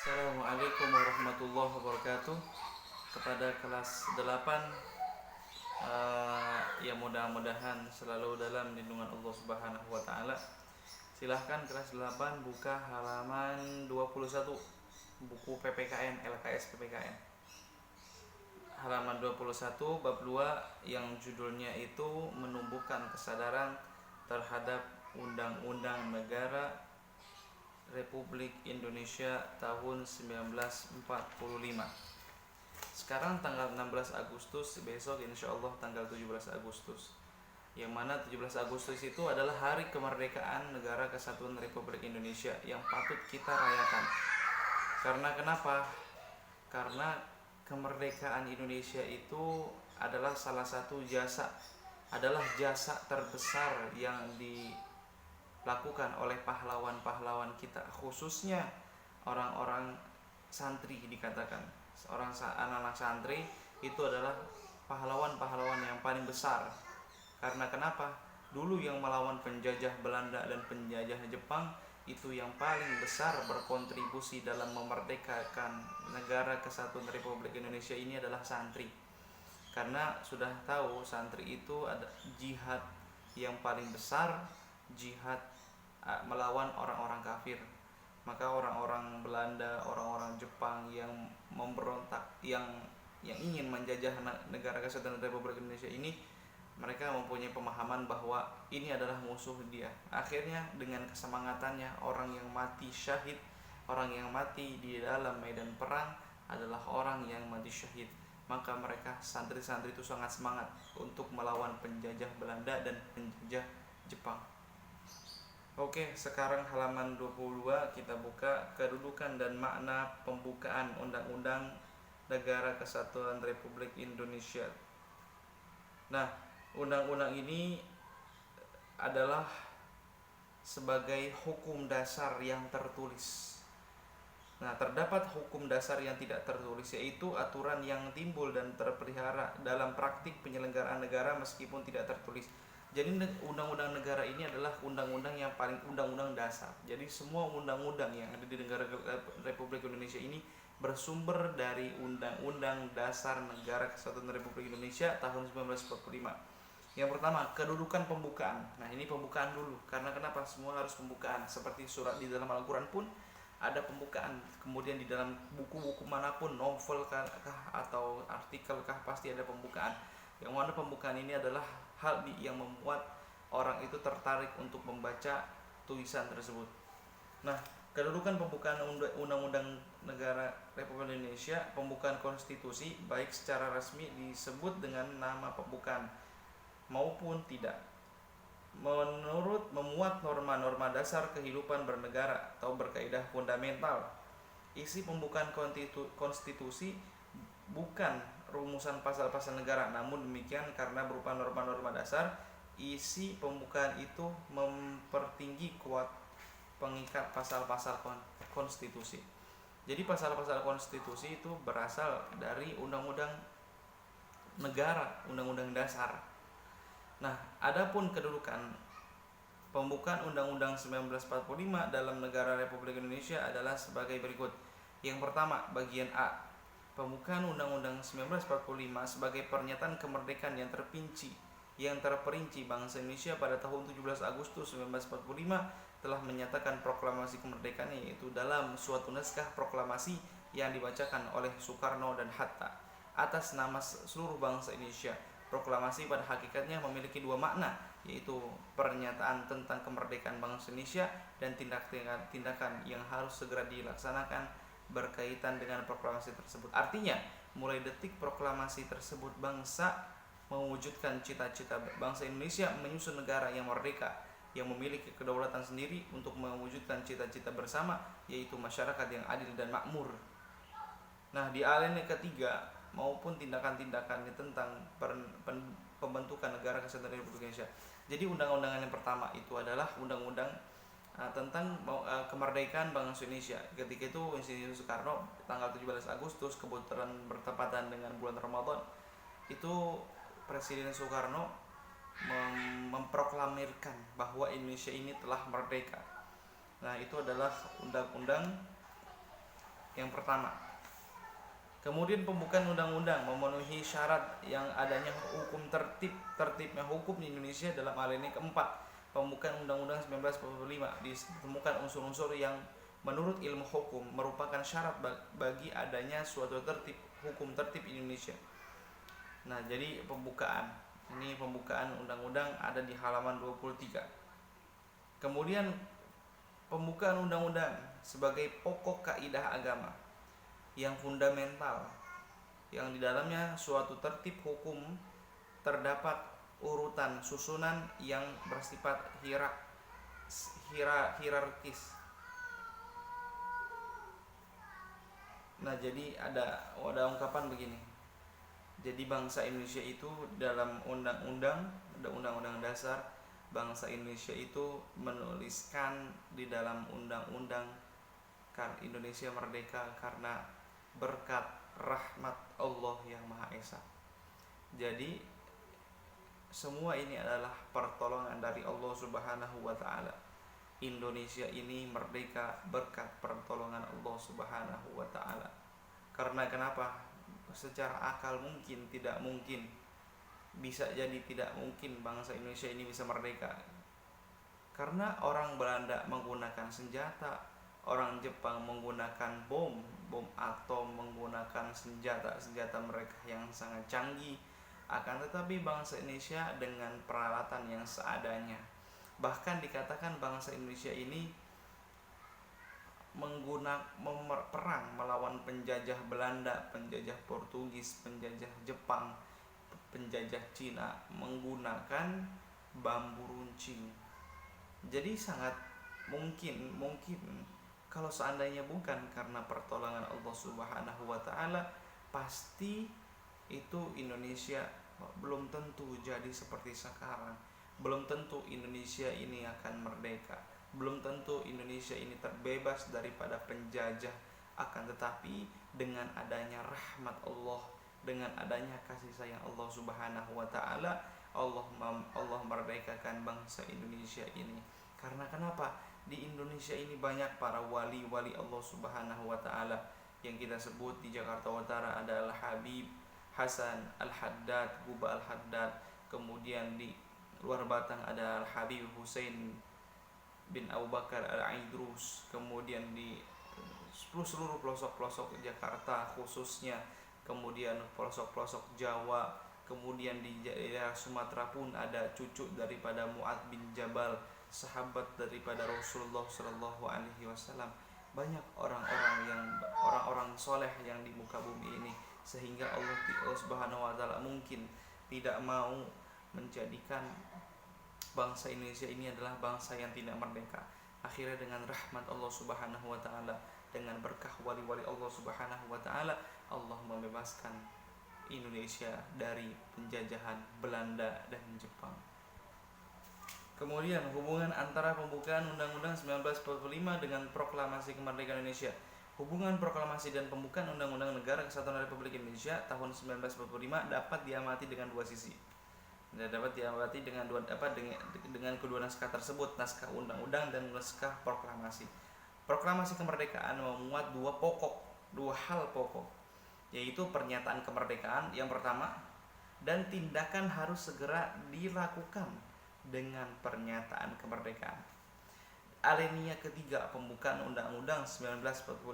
Assalamualaikum warahmatullahi wabarakatuh. Kepada kelas 8, yang mudah-mudahan selalu dalam lindungan Allah Subhanahu wa taala. Silahkan kelas 8 buka halaman 21 buku PPKN LKS PPKN. Halaman 21 bab 2 yang judulnya itu menumbuhkan kesadaran terhadap Undang-Undang Negara Republik Indonesia tahun 1945. Sekarang tanggal 16 Agustus, besok insya Allah tanggal 17 Agustus. Yang mana 17 Agustus itu adalah hari kemerdekaan Negara Kesatuan Republik Indonesia yang patut kita rayakan. Karena kenapa? Karena kemerdekaan Indonesia itu adalah salah satu jasa terbesar yang dilakukan oleh pahlawan-pahlawan kita, khususnya orang-orang santri. Dikatakan anak-anak santri itu adalah pahlawan-pahlawan yang paling besar. Karena kenapa? Dulu yang melawan penjajah Belanda dan penjajah Jepang itu yang paling besar berkontribusi dalam memerdekakan Negara Kesatuan Republik Indonesia ini adalah santri. Karena sudah tahu santri itu ada jihad yang paling besar, jihad melawan orang-orang kafir. Maka orang-orang Belanda, orang-orang Jepang yang memberontak, yang ingin menjajah Negara Kesatuan Republik Indonesia ini, mereka mempunyai pemahaman bahwa ini adalah musuh dia. Akhirnya dengan kesemangatannya, orang yang mati syahid, orang yang mati di dalam medan perang adalah orang yang mati syahid. Maka mereka santri-santri itu sangat semangat untuk melawan penjajah Belanda dan penjajah Jepang. Oke, sekarang halaman 22 kita buka kedudukan dan makna pembukaan Undang-Undang Negara Kesatuan Republik Indonesia. Nah, undang-undang ini adalah sebagai hukum dasar yang tertulis. Nah, terdapat hukum dasar yang tidak tertulis, yaitu aturan yang timbul dan terpelihara dalam praktik penyelenggaraan negara meskipun tidak tertulis. Jadi undang-undang negara ini adalah undang-undang yang paling undang-undang dasar. Jadi semua undang-undang yang ada di negara Republik Indonesia ini bersumber dari Undang-Undang Dasar Negara Kesatuan Republik Indonesia tahun 1945. Yang pertama, kedudukan pembukaan. Nah, ini pembukaan dulu. Karena kenapa? Semua harus pembukaan. Seperti surat di dalam Al-Quran pun ada pembukaan. Kemudian di dalam buku-buku manapun, novel kah atau artikel kah, pasti ada pembukaan. Yang mana pembukaan ini adalah hal yang membuat orang itu tertarik untuk membaca tulisan tersebut. Nah, kedudukan pembukaan Undang-Undang Negara Republik Indonesia, pembukaan konstitusi, baik secara resmi disebut dengan nama pembukaan maupun tidak, menurut memuat norma-norma dasar kehidupan bernegara atau berkaidah fundamental. Isi pembukaan konstitusi bukan rumusan pasal-pasal negara, namun demikian karena berupa norma-norma dasar, isi pembukaan itu mempertinggi kuat pengikat pasal-pasal konstitusi. Jadi pasal-pasal konstitusi itu berasal dari undang-undang negara, undang-undang dasar. Nah, adapun kedudukan pembukaan Undang-Undang 1945 dalam negara Republik Indonesia adalah sebagai berikut. Yang pertama, bagian A, pembukaan Undang-Undang 1945 sebagai pernyataan kemerdekaan yang terperinci bangsa Indonesia pada tahun 17 Agustus 1945 telah menyatakan proklamasi kemerdekaannya, yaitu dalam suatu naskah proklamasi yang dibacakan oleh Soekarno dan Hatta atas nama seluruh bangsa Indonesia. Proklamasi pada hakikatnya memiliki dua makna, yaitu pernyataan tentang kemerdekaan bangsa Indonesia dan tindakan yang harus segera dilaksanakan berkaitan dengan proklamasi tersebut. Artinya, mulai detik proklamasi tersebut, bangsa mewujudkan cita-cita bangsa Indonesia menyusun negara yang merdeka, yang memiliki kedaulatan sendiri untuk mewujudkan cita-cita bersama, yaitu masyarakat yang adil dan makmur. Nah, di alinea ketiga maupun tindakan-tindakannya tentang pembentukan Negara Kesatuan Republik Indonesia. Jadi undang-undangan yang pertama itu adalah undang-undang tentang kemerdekaan bangsa Indonesia. Ketika itu Insinyur Soekarno tanggal 17 Agustus kebetulan bertepatan dengan bulan Ramadan, itu Presiden Soekarno memproklamirkan bahwa Indonesia ini telah merdeka. Nah, itu adalah undang-undang yang pertama. Kemudian pembukaan undang-undang memenuhi syarat yang adanya hukum tertibnya hukum di Indonesia dalam hal ini. Keempat, pembukaan undang-undang 1945 ditemukan unsur-unsur yang menurut ilmu hukum merupakan syarat bagi adanya suatu hukum tertib Indonesia. Nah, jadi pembukaan undang-undang ada di halaman 23. Kemudian pembukaan undang-undang sebagai pokok kaidah agama yang fundamental, yang di dalamnya suatu tertib hukum terdapat urutan susunan yang bersifat hierarkis. Nah, jadi ada ungkapan begini. Jadi bangsa Indonesia itu dalam undang-undang dasar bangsa Indonesia itu menuliskan di dalam undang-undang Indonesia merdeka karena berkat rahmat Allah yang Maha Esa. Jadi semua ini adalah pertolongan dari Allah Subhanahu wa taala. Indonesia ini merdeka berkat pertolongan Allah Subhanahu wa taala. Karena kenapa? Secara akal tidak mungkin. Bisa jadi tidak mungkin bangsa Indonesia ini bisa merdeka. Karena orang Belanda menggunakan senjata, orang Jepang menggunakan bom atom, menggunakan senjata mereka yang sangat canggih. Akan tetapi bangsa Indonesia dengan peralatan yang seadanya. Bahkan dikatakan bangsa Indonesia ini perang melawan penjajah Belanda, penjajah Portugis, penjajah Jepang, penjajah Cina menggunakan bambu runcing. Jadi sangat mungkin kalau seandainya bukan karena pertolongan Allah Subhanahu wa taala, pasti itu Indonesia belum tentu jadi seperti sekarang. Belum tentu Indonesia ini akan merdeka. Belum tentu Indonesia ini terbebas daripada penjajah. Akan tetapi dengan adanya rahmat Allah, dengan adanya kasih sayang Allah Subhanahu wa taala, Allah merdekakan bangsa Indonesia ini. Karena kenapa? Di Indonesia ini banyak para wali-wali Allah Subhanahu wa taala. Yang kita sebut di Jakarta Utara adalah Habib Hasan Al-Haddad, Guba Al-Haddad. Kemudian di luar Batang ada Al-Habib Hussein bin Abu Bakar Al-Aidrus. Kemudian di seluruh pelosok-pelosok Jakarta khususnya, kemudian pelosok-pelosok Jawa, kemudian di daerah Sumatera pun ada cucu daripada Mu'adz bin Jabal, sahabat daripada Rasulullah Shallallahu Alaihi Wasallam. Banyak orang-orang soleh yang di muka bumi ini, sehingga Allah Subhanahu Wa Taala mungkin tidak mau menjadikan bangsa Indonesia ini adalah bangsa yang tidak merdeka. Akhirnya dengan rahmat Allah Subhanahu Wa Taala, dengan berkah wali-wali Allah Subhanahu Wa Taala, Allah membebaskan Indonesia dari penjajahan Belanda dan Jepang. Kemudian hubungan antara pembukaan Undang-Undang 1945 dengan Proklamasi Kemerdekaan Indonesia. Hubungan proklamasi dan pembukaan Undang-Undang Negara Kesatuan Republik Indonesia tahun 1945 dapat diamati dengan dua sisi. Dapat diamati dengan kedua naskah tersebut, naskah undang-undang dan naskah proklamasi. Proklamasi kemerdekaan memuat dua hal pokok, yaitu pernyataan kemerdekaan yang pertama dan tindakan harus segera dilakukan dengan pernyataan kemerdekaan. Alinea ketiga pembukaan Undang-Undang 1945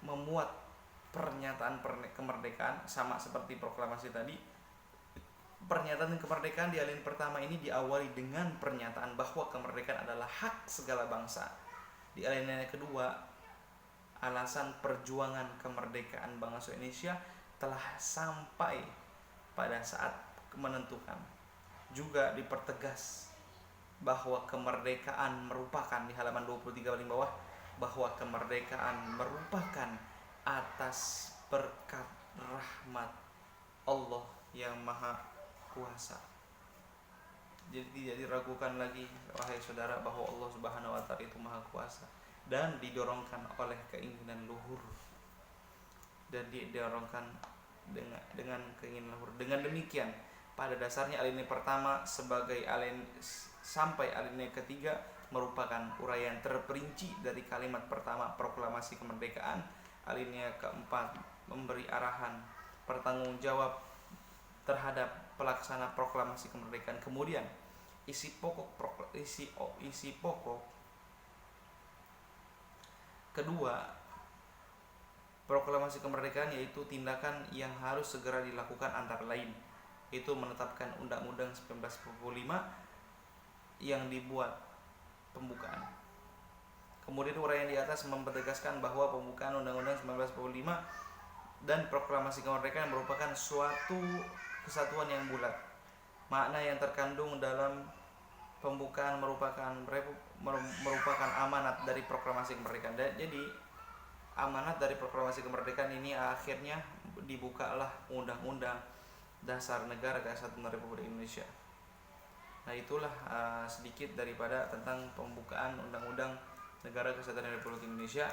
memuat pernyataan kemerdekaan sama seperti proklamasi tadi. Pernyataan kemerdekaan di alinea pertama ini diawali dengan pernyataan bahwa kemerdekaan adalah hak segala bangsa. Di alinea kedua, alasan perjuangan kemerdekaan bangsa Indonesia telah sampai pada saat menentukan. Juga dipertegas bahwa kemerdekaan merupakan, di halaman 23 paling bawah, bahwa kemerdekaan merupakan atas berkat rahmat Allah yang Maha Kuasa. Jadi tidak diragukan lagi wahai saudara bahwa Allah Subhanahu wa taala itu Maha Kuasa dan didorongkan oleh keinginan luhur. Dan didorongkan dengan keinginan luhur. Dengan demikian, pada dasarnya alinea pertama sebagai sampai alinea ketiga merupakan uraian terperinci dari kalimat pertama proklamasi kemerdekaan. Alinea keempat, memberi arahan bertanggung jawab terhadap pelaksana proklamasi kemerdekaan. Kemudian isi pokok kedua proklamasi kemerdekaan yaitu tindakan yang harus segera dilakukan antara lain itu menetapkan Undang-Undang 1945 yang dibuat pembukaan. Kemudian uraian di atas mempertegaskan bahwa pembukaan Undang-Undang 1945 dan proklamasi kemerdekaan merupakan suatu kesatuan yang bulat. Makna yang terkandung dalam pembukaan merupakan amanat dari proklamasi kemerdekaan. Jadi amanat dari proklamasi kemerdekaan ini akhirnya dibukalah Undang-Undang Dasar Negara Kesatuan Republik Indonesia. Nah, itulah sedikit daripada tentang pembukaan Undang-Undang Negara Kesatuan Republik Indonesia.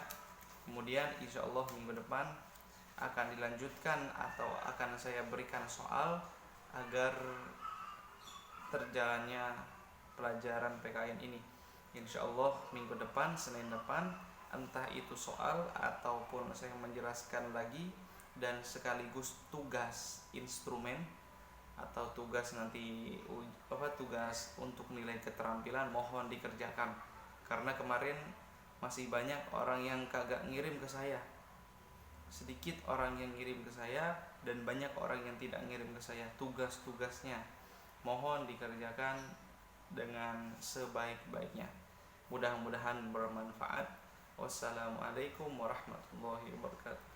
Kemudian insya Allah minggu depan akan dilanjutkan atau akan saya berikan soal agar terjalannya pelajaran PKN ini. Insya Allah minggu depan, Senin depan, entah itu soal ataupun saya menjelaskan lagi dan sekaligus tugas instrumen atau tugas nanti tugas untuk nilai keterampilan mohon dikerjakan, karena kemarin masih banyak orang yang kagak ngirim ke saya, sedikit orang yang ngirim ke saya dan banyak orang yang tidak ngirim ke saya. Tugas-tugasnya mohon dikerjakan dengan sebaik-baiknya, mudah-mudahan bermanfaat. Wassalamualaikum warahmatullahi wabarakatuh.